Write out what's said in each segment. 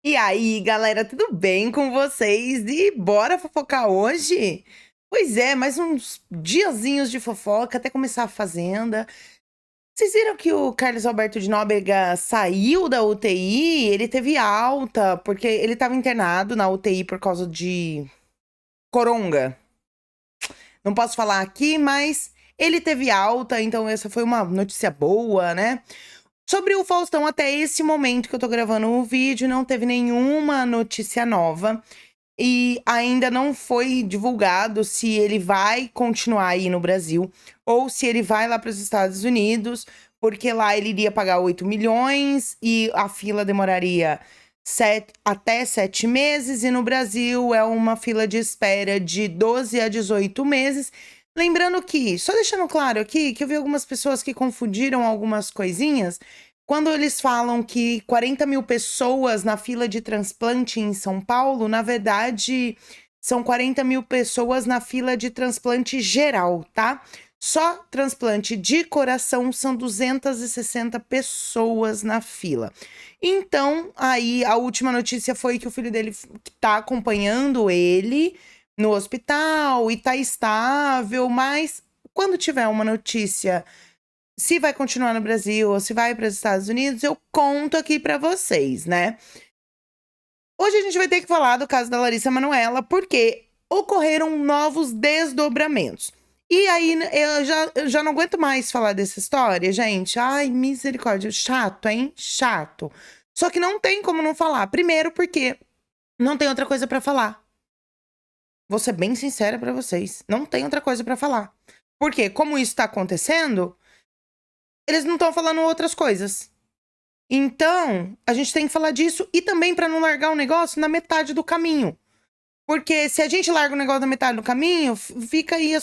E aí, galera, tudo bem com vocês? E bora fofocar hoje? Pois é, mais uns diazinhos de fofoca até começar a Fazenda. Vocês viram que o Carlos Alberto de Nóbrega saiu da UTI? Ele teve alta, porque ele estava internado na UTI por causa de coronga. Não posso falar aqui, mas ele teve alta, então essa foi uma notícia boa, né? Sobre o Faustão, até esse momento que eu tô gravando o vídeo, não teve nenhuma notícia nova. E ainda não foi divulgado se ele vai continuar aí no Brasil ou se ele vai lá para os Estados Unidos, porque lá ele iria pagar 8 milhões e a fila demoraria até 7 meses, e no Brasil é uma fila de espera de 12 a 18 meses. Lembrando que, só deixando claro aqui, que eu vi algumas pessoas que confundiram algumas coisinhas. Quando eles falam que 40 mil pessoas na fila de transplante em São Paulo, na verdade, são 40 mil pessoas na fila de transplante geral, tá? Só transplante de coração são 260 pessoas na fila. Então, aí a última notícia foi que o filho dele tá acompanhando ele no hospital e tá estável, mas quando tiver uma notícia se vai continuar no Brasil ou se vai para os Estados Unidos, eu conto aqui para vocês, né? Hoje a gente vai ter que falar do caso da Larissa Manoela, porque ocorreram novos desdobramentos. E aí, eu já não aguento mais falar dessa história, gente. Ai, misericórdia. Chato, hein? Chato. Só que não tem como não falar. Primeiro, porque não tem outra coisa para falar. Vou ser bem sincera para vocês. Não tem outra coisa para falar. Porque, como isso tá acontecendo, eles não estão falando outras coisas. Então, a gente tem que falar disso e também para não largar o negócio na metade do caminho. Porque se a gente larga o negócio na metade do caminho, fica aí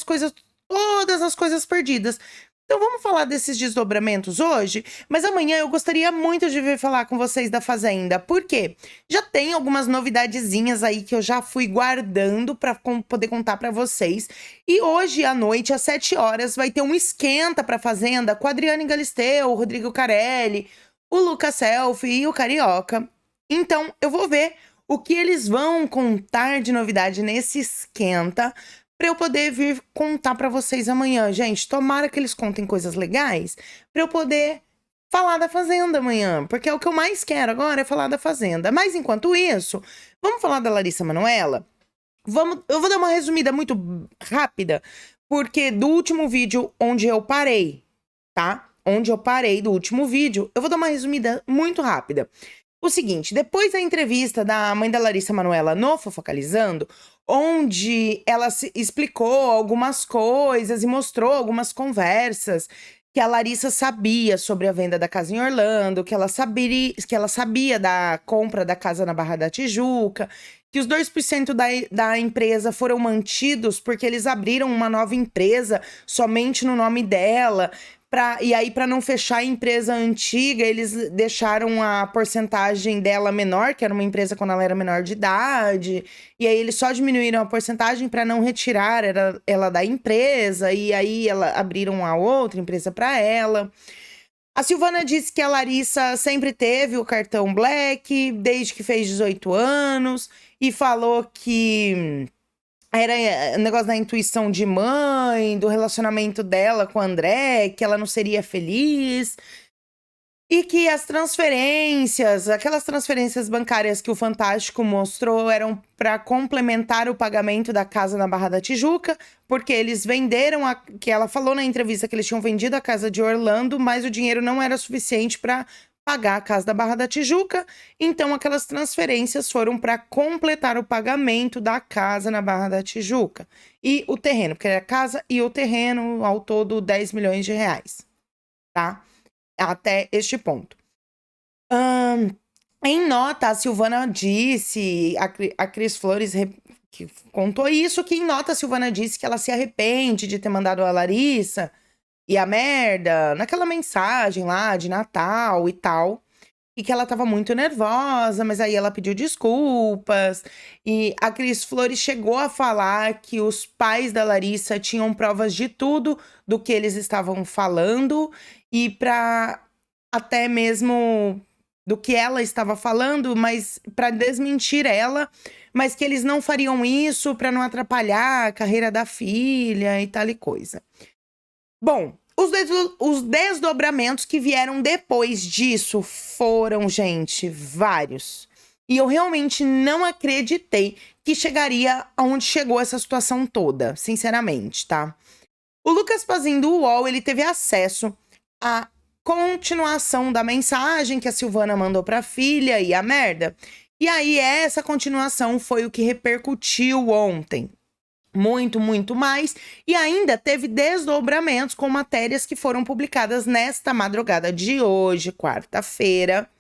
todas as coisas perdidas. Então vamos falar desses desdobramentos hoje, mas amanhã eu gostaria muito de vir falar com vocês da Fazenda, porque já tem algumas novidadezinhas aí que eu já fui guardando para poder contar para vocês. E hoje à noite, às 7 horas, vai ter um esquenta para Fazenda com a Adriane Galisteu, o Rodrigo Carelli, o Lucas Selfie e o Carioca. Então eu vou ver o que eles vão contar de novidade nesse esquenta para eu poder vir contar para vocês amanhã. Gente, tomara que eles contem coisas legais para eu poder falar da Fazenda amanhã, porque é o que eu mais quero agora é falar da Fazenda. Mas enquanto isso, vamos falar da Larissa Manoela? Eu vou dar uma resumida muito rápida, porque do último vídeo onde eu parei, tá? Onde eu parei do último vídeo, eu vou dar uma resumida muito rápida. O seguinte, depois da entrevista da mãe da Larissa Manoela no Fofocalizando, onde ela explicou algumas coisas e mostrou algumas conversas que a Larissa sabia sobre a venda da casa em Orlando, que ela sabia da compra da casa na Barra da Tijuca, que os 2% da empresa foram mantidos porque eles abriram uma nova empresa somente no nome dela. E aí, para não fechar a empresa antiga, eles deixaram a porcentagem dela menor, que era uma empresa quando ela era menor de idade. E aí, eles só diminuíram a porcentagem para não retirar ela da empresa. E aí, abriram a outra empresa para ela. A Silvana disse que a Larissa sempre teve o cartão Black, desde que fez 18 anos. E falou que era o negócio da intuição de mãe, do relacionamento dela com o André, que ela não seria feliz. E que as transferências, aquelas transferências bancárias que o Fantástico mostrou, eram para complementar o pagamento da casa na Barra da Tijuca, porque eles venderam que ela falou na entrevista que eles tinham vendido a casa de Orlando, mas o dinheiro não era suficiente para pagar a casa da Barra da Tijuca, então aquelas transferências foram para completar o pagamento da casa na Barra da Tijuca. E o terreno, porque era a casa e o terreno, ao todo 10 milhões de reais, tá? Até este ponto. Em nota, a Silvana disse, a Cris Flores que contou isso, que em nota a Silvana disse que ela se arrepende de ter mandado a Larissa e a merda naquela mensagem lá de Natal e tal. E que ela tava muito nervosa, mas aí ela pediu desculpas. E a Cris Flores chegou a falar que os pais da Larissa tinham provas de tudo do que eles estavam falando. E pra até mesmo do que ela estava falando, mas para desmentir ela, mas que eles não fariam isso para não atrapalhar a carreira da filha e tal e coisa. Bom, os desdobramentos que vieram depois disso foram, gente, vários. E eu realmente não acreditei que chegaria aonde chegou essa situação toda, sinceramente, tá? O Lucas Pazin do UOL, ele teve acesso à continuação da mensagem que a Silvana mandou pra filha e a merda. E aí, essa continuação foi o que repercutiu ontem. Muito, muito mais. E ainda teve desdobramentos com matérias que foram publicadas nesta madrugada de hoje, quarta-feira,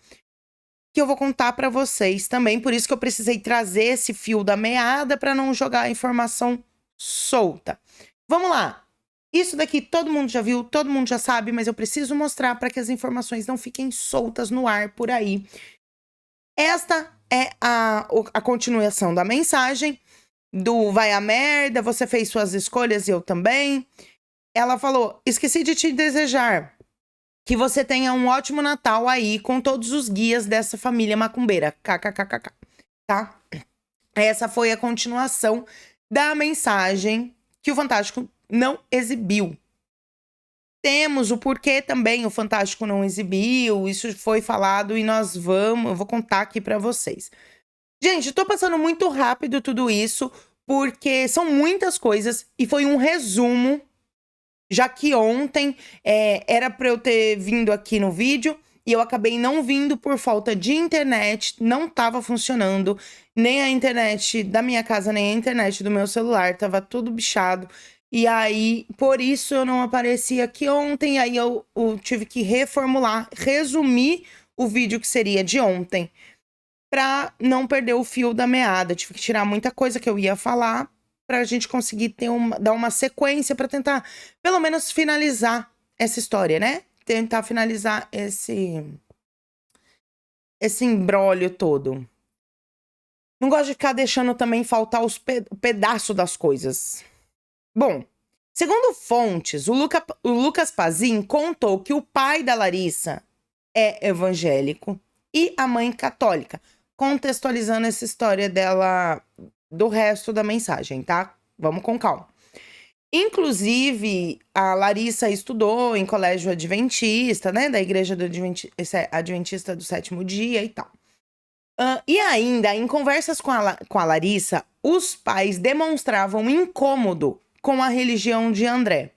que eu vou contar para vocês também. Por isso que eu precisei trazer esse fio da meada para não jogar a informação solta. Vamos lá. Isso daqui todo mundo já viu, todo mundo já sabe, mas eu preciso mostrar para que as informações não fiquem soltas no ar por aí. Esta é a continuação da mensagem do vai a merda, você fez suas escolhas e eu também. Ela falou, esqueci de te desejar que você tenha um ótimo Natal aí com todos os guias dessa família macumbeira. KKKKK, tá? Essa foi a continuação da mensagem que o Fantástico não exibiu. Temos o porquê também o Fantástico não exibiu, isso foi falado e eu vou contar aqui pra vocês. Gente, eu tô passando muito rápido tudo isso, porque são muitas coisas e foi um resumo, já que ontem era pra eu ter vindo aqui no vídeo e eu acabei não vindo por falta de internet, não tava funcionando, nem a internet da minha casa, nem a internet do meu celular, tava tudo bichado. E aí, por isso eu não apareci aqui ontem, aí eu tive que reformular, resumir o vídeo que seria de ontem, pra não perder o fio da meada. Tive que tirar muita coisa que eu ia falar pra gente conseguir dar uma sequência pra tentar, pelo menos, finalizar essa história, né? Tentar finalizar esse imbróglio todo. Não gosto de ficar deixando também faltar os pedaços das coisas. Bom, segundo fontes, o Lucas Pazin contou que o pai da Larissa é evangélico e a mãe católica, contextualizando essa história dela, do resto da mensagem, tá? Vamos com calma. Inclusive, a Larissa estudou em colégio adventista, né? Da igreja do adventista do sétimo dia e tal. E ainda, em conversas com a Larissa, os pais demonstravam incômodo com a religião de André,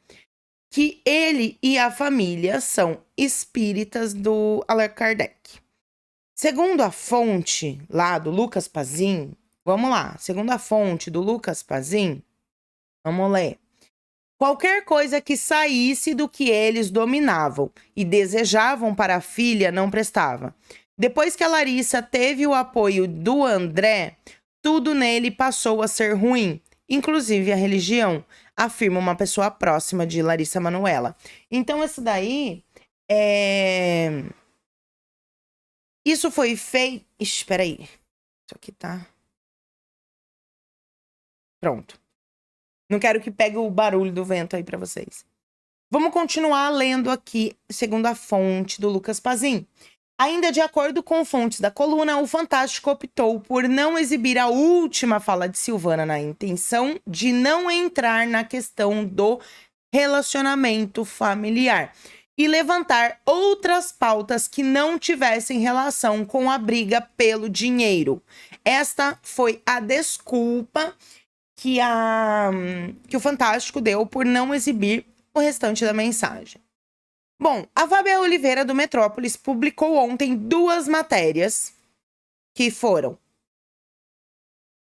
que ele e a família são espíritas do Allan Kardec. Segundo a fonte lá do Lucas Pazin, vamos lá, segundo a fonte do Lucas Pazin, vamos ler. Qualquer coisa que saísse do que eles dominavam e desejavam para a filha não prestava. Depois que a Larissa teve o apoio do André, tudo nele passou a ser ruim, inclusive a religião, afirma uma pessoa próxima de Larissa Manoela. Então, isso daí isso foi feito... Espera aí. Isso aqui tá... Pronto. Não quero que pegue o barulho do vento aí pra vocês. Vamos continuar lendo aqui, segundo a fonte do Lucas Pazin. Ainda de acordo com fontes da coluna, o Fantástico optou por não exibir a última fala de Silvana na intenção de não entrar na questão do relacionamento familiar e levantar outras pautas que não tivessem relação com a briga pelo dinheiro. Esta foi a desculpa que o Fantástico deu por não exibir o restante da mensagem. Bom, a Fábia Oliveira do Metrópolis publicou ontem 2 matérias que foram: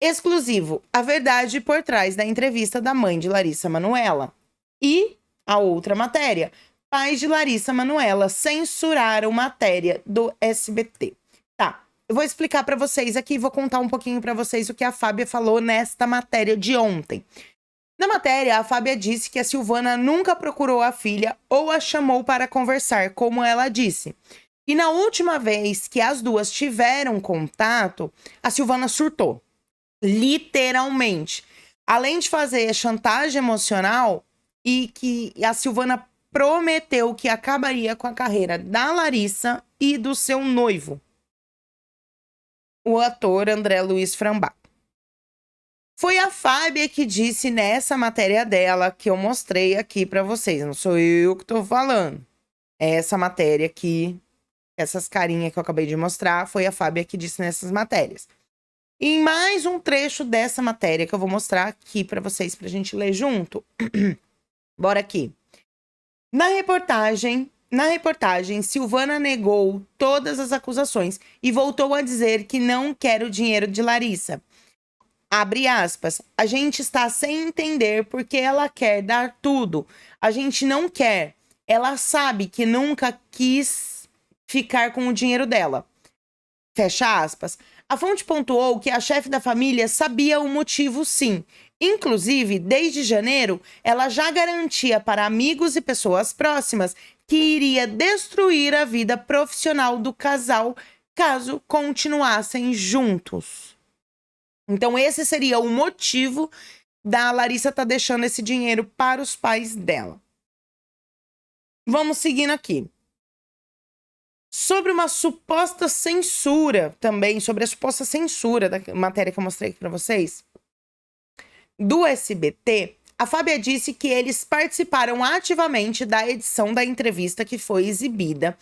exclusivo, a verdade por trás da entrevista da mãe de Larissa Manoela, e a outra matéria, pais de Larissa Manoela censuraram matéria do SBT. Tá, eu vou explicar para vocês aqui, vou contar um pouquinho para vocês o que a Fábia falou nesta matéria de ontem. Na matéria, a Fábia disse que a Silvana nunca procurou a filha ou a chamou para conversar, como ela disse. E na última vez que as duas tiveram contato, a Silvana surtou. Literalmente. Além de fazer chantagem emocional, e que a Silvana prometeu que acabaria com a carreira da Larissa e do seu noivo. o ator André Luiz Frambach. Foi a Fábia que disse nessa matéria dela, que eu mostrei aqui pra vocês. Não sou eu que tô falando. É essa matéria aqui, essas carinhas que eu acabei de mostrar, foi a Fábia que disse nessas matérias. Em mais um trecho dessa matéria que eu vou mostrar aqui pra vocês, pra gente ler junto. Bora aqui. Na reportagem, Silvana negou todas as acusações e voltou a dizer que não quer o dinheiro de Larissa. Abre aspas. A gente está sem entender porque ela quer dar tudo. A gente não quer. Ela sabe que nunca quis ficar com o dinheiro dela. Fecha aspas. A fonte pontuou que a chefe da família sabia o motivo, sim. Inclusive, desde janeiro, ela já garantia para amigos e pessoas próximas que iria destruir a vida profissional do casal caso continuassem juntos. Então, esse seria o motivo da Larissa estar deixando esse dinheiro para os pais dela. Vamos seguindo aqui. Sobre uma suposta censura também, sobre a suposta censura da matéria que eu mostrei aqui para vocês, do SBT, a Fábia disse que eles participaram ativamente da edição da entrevista que foi exibida,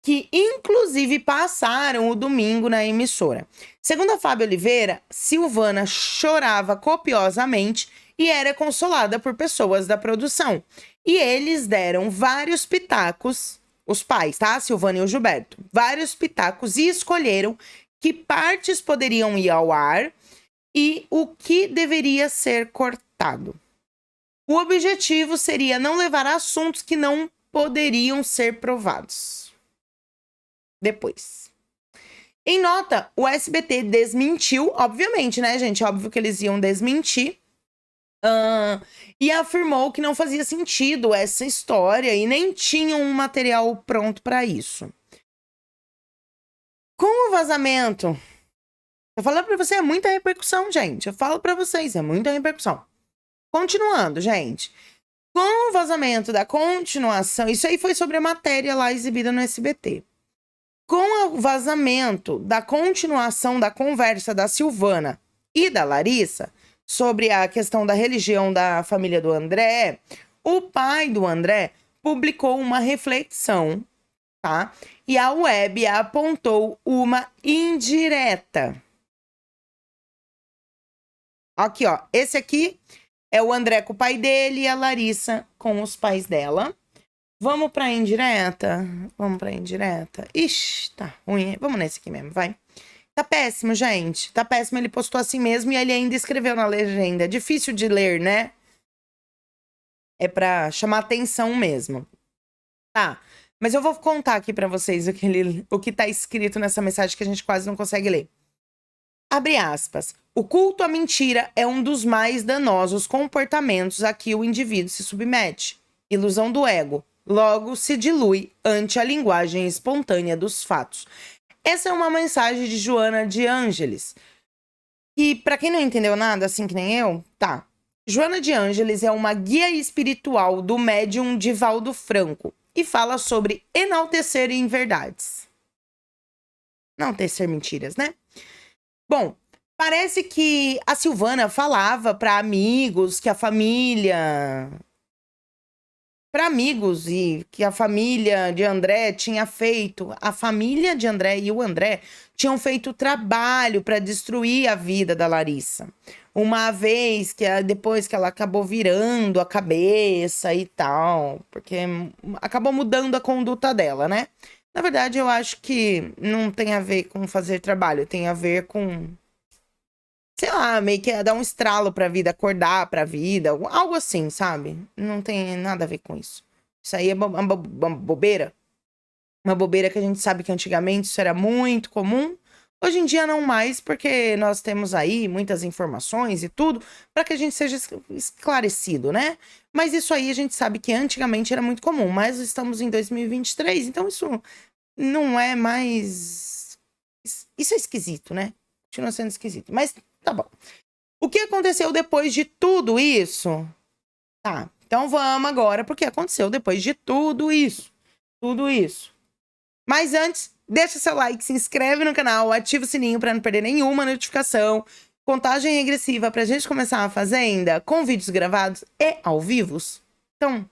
que inclusive passaram o domingo na emissora. Segundo a Fábia Oliveira, Silvana chorava copiosamente e era consolada por pessoas da produção. E eles deram vários pitacos, os pais, tá? Silvana e o Gilberto, vários pitacos e escolheram que partes poderiam ir ao ar e o que deveria ser cortado. O objetivo seria não levar a assuntos que não poderiam ser provados. Depois. Em nota, o SBT desmentiu, obviamente, né, gente? Óbvio que eles iam desmentir. E afirmou que não fazia sentido essa história e nem tinham um material pronto para isso. Com o vazamento, eu falo pra você, é muita repercussão, gente. Eu falo pra vocês, é muita repercussão. Continuando, gente. Com o vazamento da continuação, isso aí foi sobre a matéria lá exibida no SBT. Com o vazamento da continuação da conversa da Silvana e da Larissa sobre a questão da religião da família do André, o pai do André publicou uma reflexão, tá? E a web apontou uma indireta. Aqui, ó. Esse aqui é o André com o pai dele e a Larissa com os pais dela. Vamos pra indireta? Vamos pra indireta. Ixi, tá ruim. Vamos nesse aqui mesmo, vai. Tá péssimo, gente. Tá péssimo. Ele postou assim mesmo e ele ainda escreveu na legenda. É difícil de ler, né? É pra chamar atenção mesmo. Tá. Mas eu vou contar aqui pra vocês o que tá escrito nessa mensagem que a gente quase não consegue ler. Abre aspas. O culto à mentira é um dos mais danosos comportamentos a que o indivíduo se submete. Ilusão do ego. Logo se dilui ante a linguagem espontânea dos fatos. Essa é uma mensagem de Joana de Ângeles. E para quem não entendeu nada, assim que nem eu, tá. Joana de Ângeles é uma guia espiritual do médium Divaldo Franco e fala sobre enaltecer em verdades. Não tecer mentiras, né? Bom, parece que a Silvana falava para amigos que a família... Para amigos e que a família de André tinha feito... A família de André e o André tinham feito trabalho para destruir a vida da Larissa. Uma vez que depois que ela acabou virando a cabeça e tal, porque acabou mudando a conduta dela, né? Na verdade, eu acho que não tem a ver com fazer trabalho, tem a ver com... Sei lá, meio que dar um estralo pra vida, acordar pra vida, algo assim, sabe? Não tem nada a ver com isso. Isso aí é uma bobeira. Uma bobeira que a gente sabe que antigamente isso era muito comum. Hoje em dia não mais, porque nós temos aí muitas informações e tudo para que a gente seja esclarecido, né? Mas isso aí a gente sabe que antigamente era muito comum, mas estamos em 2023, então isso não é mais... Isso é esquisito, né? Continua sendo esquisito, mas tá bom. O que aconteceu depois de tudo isso? Tá, então vamos agora pro que aconteceu depois de tudo isso. Tudo isso. Mas antes, deixa seu like, se inscreve no canal, ativa o sininho para não perder nenhuma notificação. Contagem regressiva pra gente começar a Fazenda com vídeos gravados e ao vivos. Então,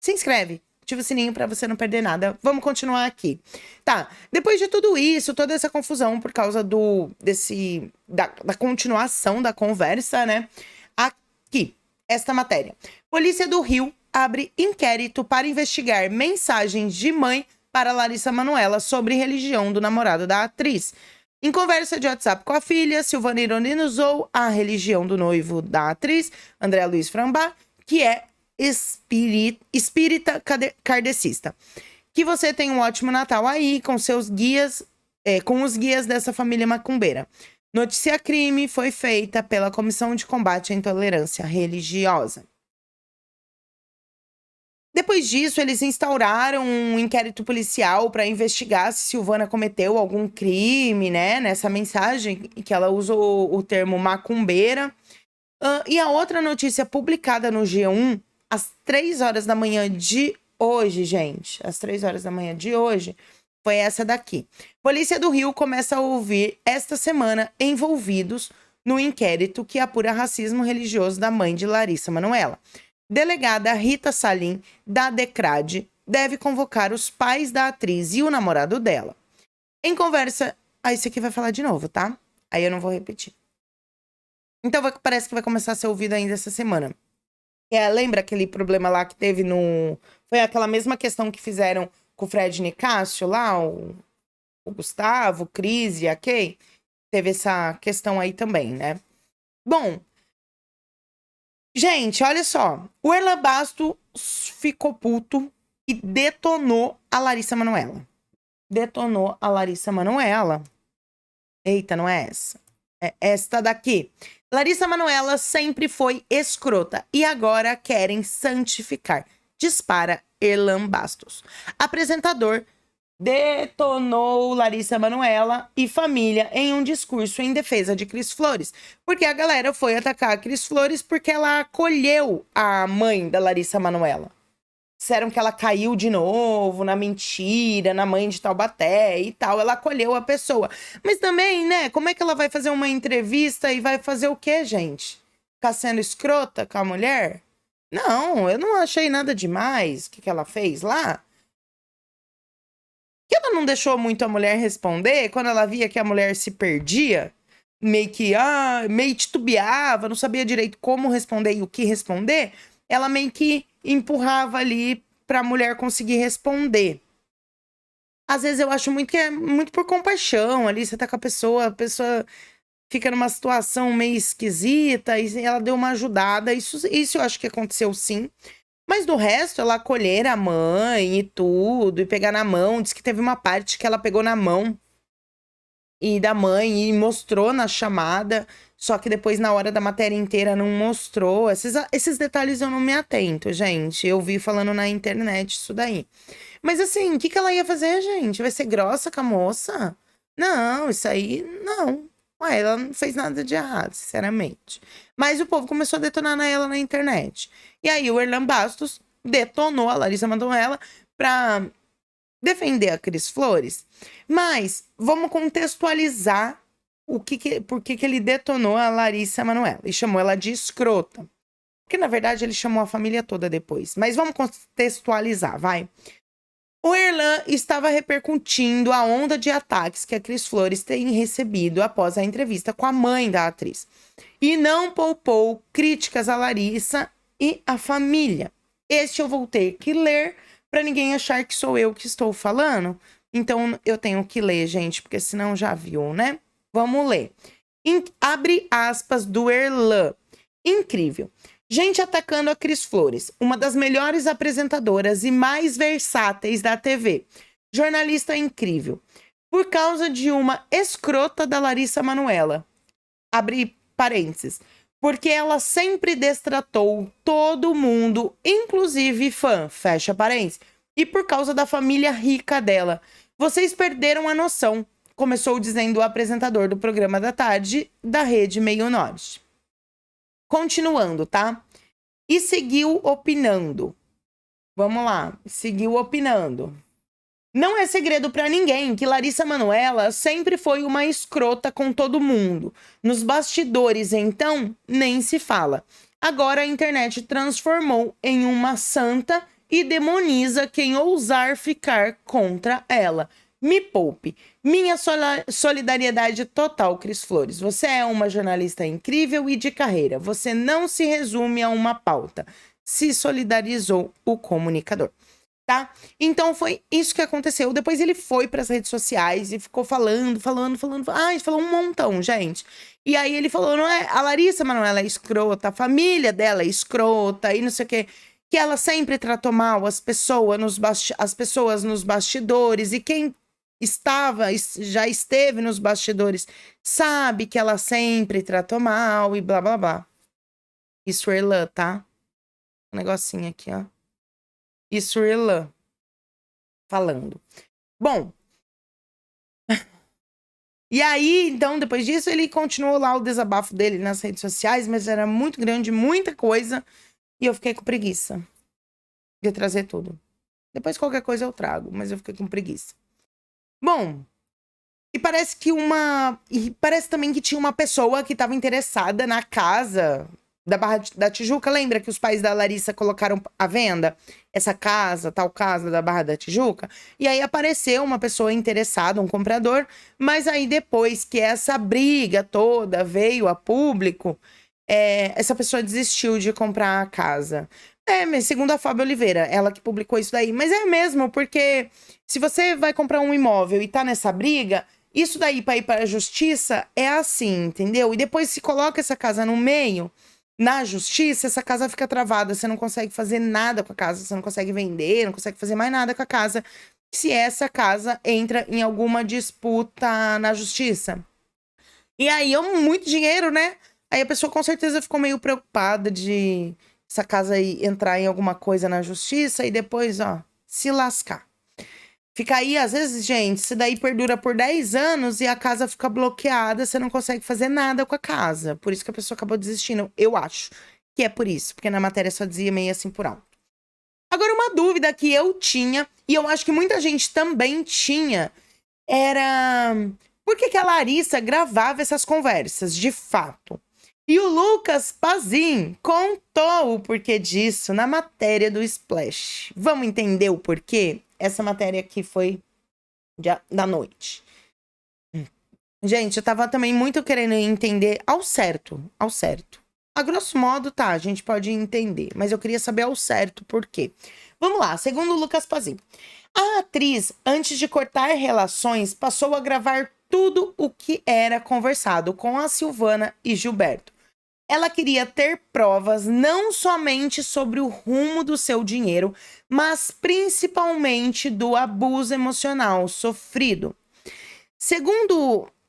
se inscreve, ativa o sininho pra você não perder nada. Vamos continuar aqui. Tá, depois de tudo isso, toda essa confusão por causa da continuação da conversa, né? Aqui, esta matéria. Polícia do Rio abre inquérito para investigar mensagens de mãe para Larissa Manoela sobre religião do namorado da atriz. Em conversa de WhatsApp com a filha, Silvana ironizou a religião do noivo da atriz, André Luiz Frambach, que é espírita kardecista. Que você tenha um ótimo Natal aí com seus guias, com os guias dessa família macumbeira. Notícia crime foi feita pela Comissão de Combate à Intolerância Religiosa. Depois disso, eles instauraram um inquérito policial para investigar se Silvana cometeu algum crime, né? Nessa mensagem que ela usou o termo macumbeira. E a outra notícia publicada no G1, às 3 horas da manhã de hoje, gente. Às 3 horas da manhã de hoje, foi essa daqui. Polícia do Rio começa a ouvir esta semana envolvidos no inquérito que apura racismo religioso da mãe de Larissa Manoela. Delegada Rita Salim, da DECRAD, deve convocar os pais da atriz e o namorado dela. Em conversa... isso aqui vai falar de novo, tá? Aí eu não vou repetir. Então parece que vai começar a ser ouvido ainda essa semana. Lembra aquele problema lá que teve no... Foi aquela mesma questão que fizeram com o Fred Nicásio lá, o Gustavo, o Cris e a Kay? Teve essa questão aí também, né? Bom... Gente, olha só. O Erlan Bastos ficou puto e detonou a Larissa Manoela. Detonou a Larissa Manoela. Eita, não é essa. É esta daqui. Larissa Manoela sempre foi escrota e agora querem santificar. Dispara Erlan Bastos. Apresentador detonou Larissa Manoela e família em um discurso em defesa de Cris Flores. Porque a galera foi atacar a Cris Flores porque ela acolheu a mãe da Larissa Manoela. Disseram que ela caiu de novo na mentira, na mãe de Taubaté e tal. Ela acolheu a pessoa. Mas também, né, como é que ela vai fazer uma entrevista e vai fazer o quê, gente? Ficar sendo escrota com a mulher? Não, eu não achei nada demais. O que ela fez lá? Que ela não deixou muito a mulher responder quando ela via que a mulher se perdia, meio titubeava, não sabia direito como responder e o que responder, ela meio que empurrava ali pra mulher conseguir responder. Às vezes eu acho muito que é muito por compaixão ali, você tá com a pessoa fica numa situação meio esquisita e ela deu uma ajudada, isso eu acho que aconteceu sim. Mas do resto, ela acolher a mãe e tudo, e pegar na mão. Diz que teve uma parte que ela pegou na mão e da mãe e mostrou na chamada. Só que depois, na hora da matéria inteira, não mostrou. Esses detalhes eu não me atento, gente. Eu vi falando na internet isso daí. Mas assim, o que ela ia fazer, gente? Vai ser grossa com a moça? Não, isso aí, não. Ué, ela não fez nada de errado, sinceramente. Mas o povo começou a detonar ela na internet. E aí o Erlan Bastos detonou a Larissa Manoela pra defender a Cris Flores. Mas vamos contextualizar por que ele detonou a Larissa Manoela e chamou ela de escrota. Porque, na verdade, ele chamou a família toda depois. Mas vamos contextualizar, vai. O Erlan estava repercutindo a onda de ataques que a Cris Flores tem recebido após a entrevista com a mãe da atriz. E não poupou críticas a Larissa e a família. Este eu vou ter que ler para ninguém achar que sou eu que estou falando. Então eu tenho que ler, gente, porque senão já viu, né? Vamos ler. Abre aspas do Erlan. Incrível. Gente atacando a Cris Flores, uma das melhores apresentadoras e mais versáteis da TV. Jornalista incrível. Por causa de uma escrota da Larissa Manoela. Abre parênteses. Porque ela sempre destratou todo mundo, inclusive fã. Fecha parênteses. E por causa da família rica dela. Vocês perderam a noção. Começou dizendo o apresentador do programa da tarde da Rede Meio Norte. Continuando, tá? E seguiu opinando. Vamos lá. Seguiu opinando. Não é segredo para ninguém que Larissa Manoela sempre foi uma escrota com todo mundo. Nos bastidores, então, nem se fala. Agora a internet transformou em uma santa e demoniza quem ousar ficar contra ela. Me poupe. Minha solidariedade total, Cris Flores. Você é uma jornalista incrível e de carreira. Você não se resume a uma pauta. Se solidarizou o comunicador. Tá? Então foi isso que aconteceu. Depois ele foi para as redes sociais e ficou falando. Ele falou um montão, gente. E aí ele falou, não é? A Larissa Manoela é escrota, a família dela é escrota e não sei o quê. Que ela sempre tratou mal as pessoas nos bastidores. E quem já esteve nos bastidores sabe que ela sempre tratou mal e blá blá blá. Isso é Irlã, tá? Um negocinho aqui, ó. Isso Irlã falando. Bom, e aí, então, depois disso, ele continuou lá o desabafo dele nas redes sociais, mas era muito grande, muita coisa, e eu fiquei com preguiça de trazer tudo. Depois qualquer coisa eu trago, mas eu fiquei com preguiça. Bom, e parece também que tinha uma pessoa que estava interessada na casa da Barra da Tijuca. Lembra que os pais da Larissa colocaram à venda essa casa, tal casa da Barra da Tijuca? E aí apareceu uma pessoa interessada, um comprador, mas aí depois que essa briga toda veio a público, essa pessoa desistiu de comprar a casa. Mas segundo a Fábio Oliveira, ela que publicou isso daí. Mas é mesmo, porque se você vai comprar um imóvel e tá nessa briga, isso daí para ir para a justiça é assim, entendeu? E depois se coloca essa casa no meio, na justiça, essa casa fica travada, você não consegue fazer nada com a casa, você não consegue vender, não consegue fazer mais nada com a casa, se essa casa entra em alguma disputa na justiça. E aí é muito dinheiro, né? Aí a pessoa com certeza ficou meio preocupada de essa casa aí entrar em alguma coisa na justiça e depois, ó, se lascar. Fica aí, às vezes, gente, se daí perdura por 10 anos e a casa fica bloqueada, você não consegue fazer nada com a casa. Por isso que a pessoa acabou desistindo. Eu acho que é por isso, porque na matéria só dizia meio assim por alto. Agora, uma dúvida que eu tinha, e eu acho que muita gente também tinha, era por que a Larissa gravava essas conversas, de fato? E o Lucas Pazin contou o porquê disso na matéria do Splash. Vamos entender o porquê? Essa matéria aqui foi da noite. Gente, eu tava também muito querendo entender ao certo. A grosso modo, tá, a gente pode entender, mas eu queria saber ao certo por quê. Vamos lá, segundo o Lucas Pazin. A atriz, antes de cortar relações, passou a gravar tudo o que era conversado com a Silvana e Gilberto. Ela queria ter provas não somente sobre o rumo do seu dinheiro, mas principalmente do abuso emocional sofrido.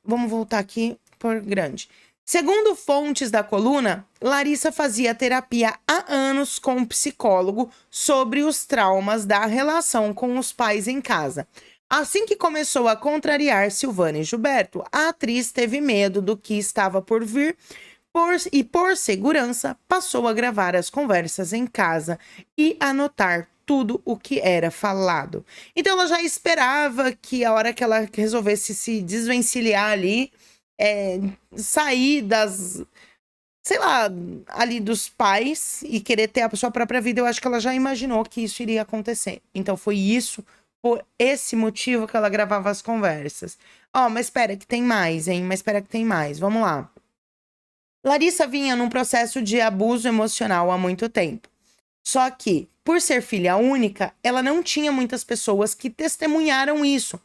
Vamos voltar aqui por grande. Segundo fontes da coluna, Larissa fazia terapia há anos com um psicólogo sobre os traumas da relação com os pais em casa. Assim que começou a contrariar Silvana e Gilberto, a atriz teve medo do que estava por vir e, por segurança, passou a gravar as conversas em casa e anotar tudo o que era falado. Então, ela já esperava que a hora que ela resolvesse se desvencilhar ali, sair sei lá, ali dos pais e querer ter a sua própria vida, eu acho que ela já imaginou que isso iria acontecer. Então, foi isso, por esse motivo que ela gravava as conversas. Mas espera que tem mais, hein? Vamos lá. Larissa vinha num processo de abuso emocional há muito tempo. Só que, por ser filha única, ela não tinha muitas pessoas que testemunharam isso,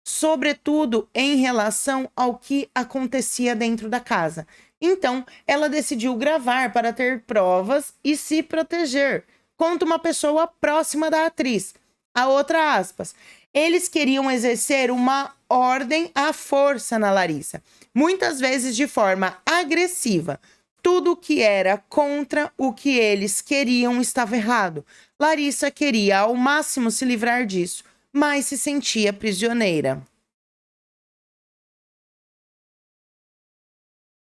sobretudo em relação ao que acontecia dentro da casa. Então, ela decidiu gravar para ter provas e se proteger, conta uma pessoa próxima da atriz. A outra aspas. Eles queriam exercer uma ordem à força na Larissa, muitas vezes de forma agressiva. Tudo que era contra o que eles queriam estava errado. Larissa queria ao máximo se livrar disso, mas se sentia prisioneira.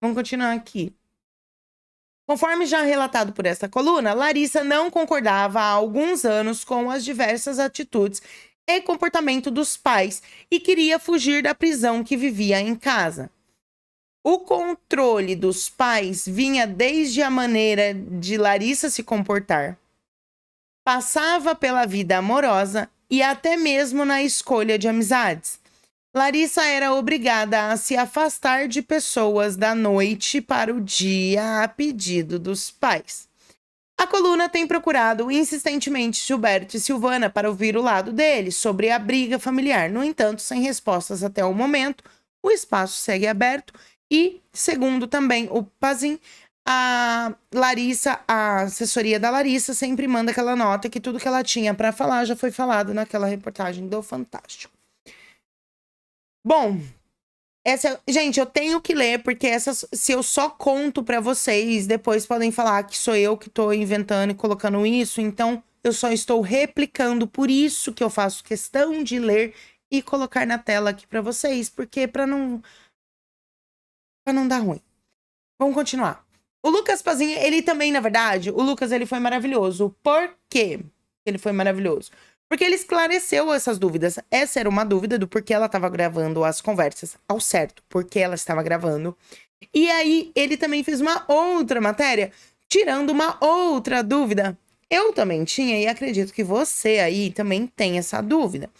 Vamos continuar aqui. Conforme já relatado por esta coluna, Larissa não concordava há alguns anos com as diversas atitudes e comportamento dos pais e queria fugir da prisão que vivia em casa. O controle dos pais vinha desde a maneira de Larissa se comportar, passava pela vida amorosa e até mesmo na escolha de amizades. Larissa era obrigada a se afastar de pessoas da noite para o dia a pedido dos pais. A coluna tem procurado insistentemente Gilberto e Silvana para ouvir o lado deles sobre a briga familiar. No entanto, sem respostas até o momento, o espaço segue aberto e, segundo também o Pazin, a Larissa, a assessoria da Larissa sempre manda aquela nota que tudo que ela tinha para falar já foi falado naquela reportagem do Fantástico. Bom, gente, eu tenho que ler, porque se eu só conto pra vocês, depois podem falar que sou eu que tô inventando e colocando isso, então eu só estou replicando, por isso que eu faço questão de ler e colocar na tela aqui pra vocês, porque pra não dar ruim. Vamos continuar. O Lucas Pazinha, ele também, na verdade, o Lucas, ele foi maravilhoso. Por quê ele foi maravilhoso? Porque ele esclareceu essas dúvidas. Essa era uma dúvida do porquê ela estava gravando as conversas ao certo, porque ela estava gravando. E aí, ele também fez uma outra matéria, tirando uma outra dúvida. Eu também tinha, e acredito que você aí também tem essa dúvida.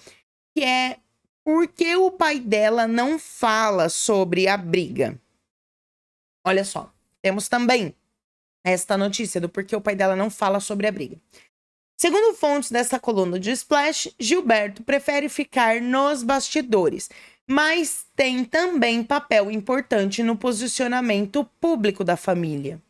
Que é, por que o pai dela não fala sobre a briga? Olha só, temos também esta notícia do porquê o pai dela não fala sobre a briga. Segundo fontes desta coluna de Splash, Gilberto prefere ficar nos bastidores, mas tem também papel importante no posicionamento público da família.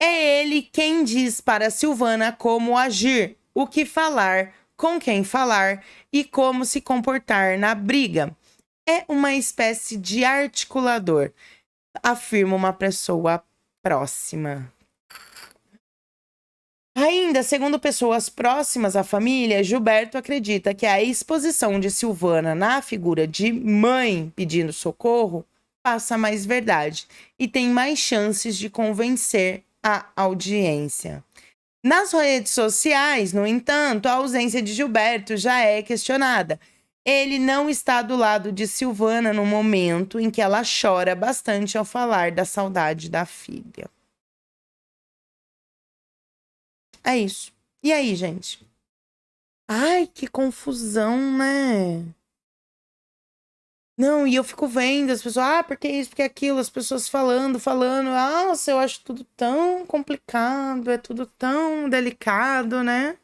É ele quem diz para Silvana como agir, o que falar, com quem falar e como se comportar na briga. É uma espécie de articulador, afirma uma pessoa próxima. Ainda, segundo pessoas próximas à família, Gilberto acredita que a exposição de Silvana na figura de mãe pedindo socorro passa mais verdade e tem mais chances de convencer a audiência. Nas redes sociais, no entanto, a ausência de Gilberto já é questionada. Ele não está do lado de Silvana no momento em que ela chora bastante ao falar da saudade da filha. É isso. E aí, gente? Ai, que confusão, né? Não, e eu fico vendo as pessoas, porque isso, porque aquilo, as pessoas falando. Nossa, eu acho tudo tão complicado, é tudo tão delicado, né?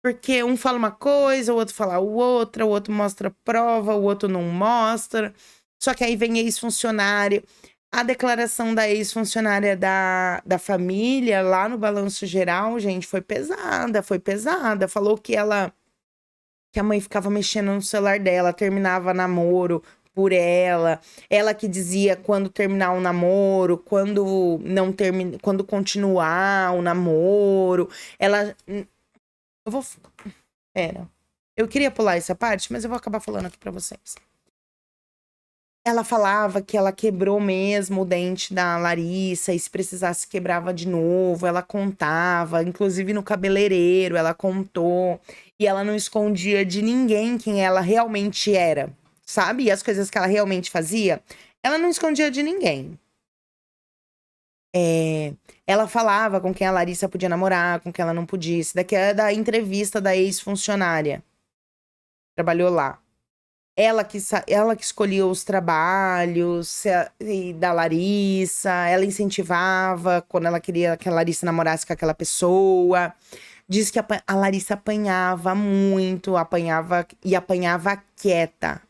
Porque um fala uma coisa, o outro fala outra, o outro mostra prova, o outro não mostra. Só que aí vem ex-funcionário. A declaração da ex-funcionária da família lá no Balanço Geral, gente, foi pesada, foi pesada. Falou que a mãe ficava mexendo no celular dela, terminava namoro por ela. Ela que dizia quando terminar o namoro, quando não termina, quando continuar o namoro. Ela eu vou. Pera. Eu queria pular essa parte, mas eu vou acabar falando aqui pra vocês. Ela falava que ela quebrou mesmo o dente da Larissa e se precisasse quebrava de novo. Ela contava, inclusive no cabeleireiro, ela contou. E ela não escondia de ninguém quem ela realmente era, sabe? E as coisas que ela realmente fazia, ela não escondia de ninguém. Ela falava com quem a Larissa podia namorar, com quem ela não podia. Isso daqui é da entrevista da ex-funcionária. Trabalhou lá. Ela que escolhia os trabalhos da Larissa. Ela incentivava quando ela queria que a Larissa namorasse com aquela pessoa. Diz que a Larissa apanhava muito, apanhava quieta.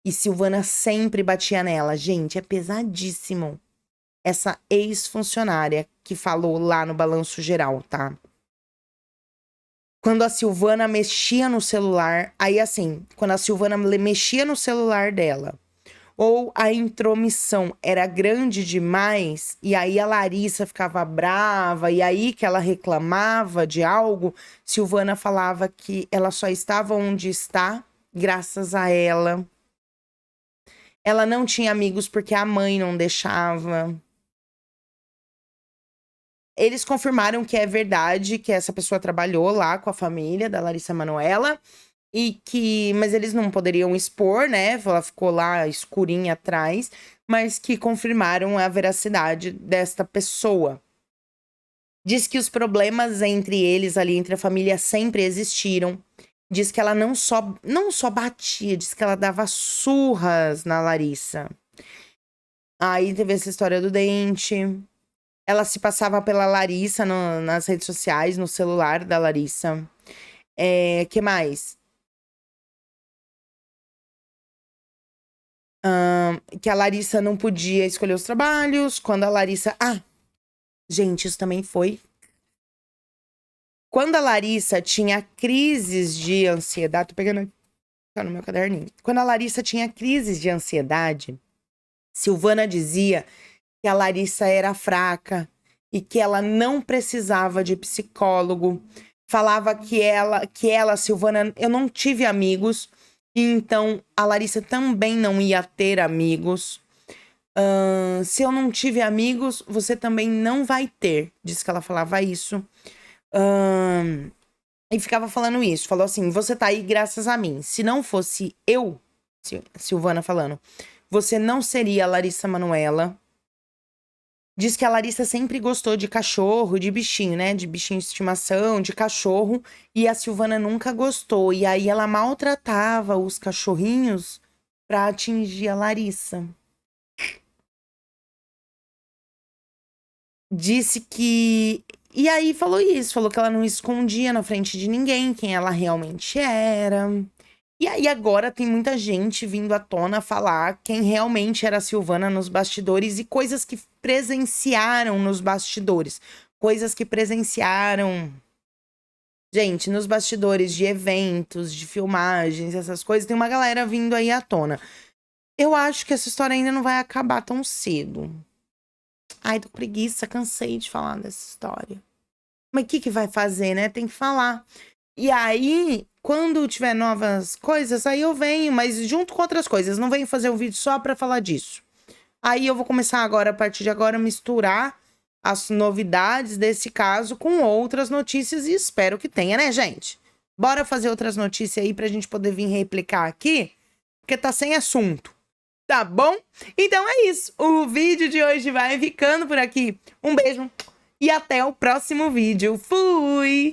E Silvana sempre batia nela. Gente, é pesadíssimo. Essa ex-funcionária que falou lá no Balanço Geral, tá? Quando a Silvana mexia no celular, aí assim, quando a Silvana mexia no celular dela, ou a intromissão era grande demais, e aí a Larissa ficava brava, e aí que ela reclamava de algo, Silvana falava que ela só estava onde está graças a ela. Ela não tinha amigos porque a mãe não deixava. Eles confirmaram que é verdade, que essa pessoa trabalhou lá com a família da Larissa Manoela. Mas eles não poderiam expor, né? Ela ficou lá escurinha atrás, mas que confirmaram a veracidade desta pessoa. Diz que os problemas entre eles ali, entre a família, sempre existiram. Diz que ela não só batia, diz que ela dava surras na Larissa. Aí teve essa história do dente. Ela se passava pela Larissa nas redes sociais, no celular da Larissa. Que mais? Que a Larissa não podia escolher os trabalhos. Quando a Larissa. Gente, isso também foi. Quando a Larissa tinha crises de ansiedade. Tô pegando aqui, tá no meu caderninho. Quando a Larissa tinha crises de ansiedade, Silvana dizia que a Larissa era fraca e que ela não precisava de psicólogo. Falava que ela, Silvana, eu não tive amigos, e então a Larissa também não ia ter amigos. Se eu não tive amigos, você também não vai ter. Diz que ela falava isso. E ficava falando isso. Falou assim, você tá aí graças a mim. Se não fosse eu, Silvana falando, você não seria a Larissa Manoela. Diz que a Larissa sempre gostou de cachorro, de bichinho, né? De bichinho de estimação, de cachorro. E a Silvana nunca gostou. E aí ela maltratava os cachorrinhos pra atingir a Larissa. Disse que... E aí falou isso. Falou que ela não escondia na frente de ninguém quem ela realmente era. E aí agora tem muita gente vindo à tona falar quem realmente era a Silvana nos bastidores e coisas que presenciaram nos bastidores. Coisas que presenciaram. Gente, nos bastidores de eventos, de filmagens, essas coisas, tem uma galera vindo aí à tona. Eu acho que essa história ainda não vai acabar tão cedo. Ai, tô com preguiça, cansei de falar dessa história. Mas o que vai fazer, né? Tem que falar. E aí, quando tiver novas coisas, aí eu venho, mas junto com outras coisas. Não venho fazer um vídeo só pra falar disso. Aí eu vou começar agora, a partir de agora, a misturar as novidades desse caso com outras notícias e espero que tenha, né, gente? Bora fazer outras notícias aí pra gente poder vir replicar aqui, porque tá sem assunto. Tá bom? Então é isso. O vídeo de hoje vai ficando por aqui. Um beijo e até o próximo vídeo. Fui!